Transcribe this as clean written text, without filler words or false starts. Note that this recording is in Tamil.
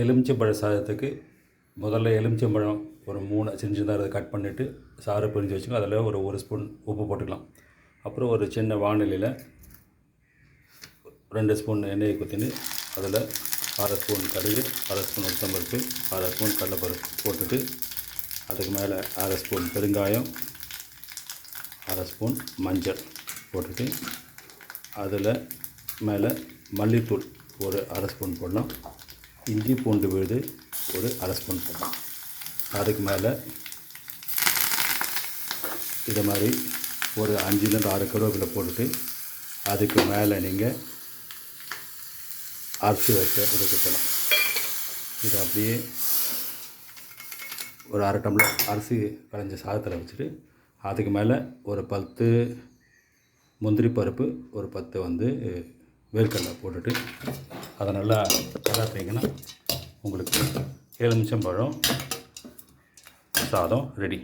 எலுமிச்சம்பழ சாதத்துக்கு முதல்ல எலுமிச்சம்பழம் ஒரு 3 சின்ன சின்னதாக கட் பண்ணிவிட்டு சாறு பிழிஞ்சு வச்சுக்கலாம். அதில் ஒரு ஸ்பூன் உப்பு போட்டுக்கலாம். அப்புறம் ஒரு சின்ன வானிலையில் 2 ஸ்பூன் எண்ணெயை ஊற்றின்னு அதில் 1/2 ஸ்பூன் கடுகு, 1/2 ஸ்பூன் உளுத்தம்பருப்பு, 1/2 ஸ்பூன் கடலைப்பருப்பு போட்டுட்டு அதுக்கு மேலே 1/2 ஸ்பூன் பெருங்காயம், 1/2 ஸ்பூன் மஞ்சள் போட்டுட்டு அதில் மேலே மல்லித்தூள் ஒரு 1/2 ஸ்பூன் போடலாம். இஞ்சி பூண்டு விழுது ஒரு 1/2 ஸ்பூன் போடலாம். அதுக்கு மேலே இதை மாதிரி ஒரு 5லேருந்து 6 கருவேப்பிலை போட்டுட்டு அதுக்கு மேலே நீங்கள் அரிசி வச்சு ஊற்றலாம். இதை அப்படியே ஒரு 1/2 டம்ளர் அரிசி களைஞ்ச சாதத்தில் வச்சுட்டு அதுக்கு மேலே ஒரு 10 முந்திரி பருப்பு, ஒரு 10 வேர்க்கடலை போட்டுட்டு அதை நல்லா கலர்த்திங்கன்னா உங்களுக்கு எலுமிச்சம்பழம் சாதம் ரெடி.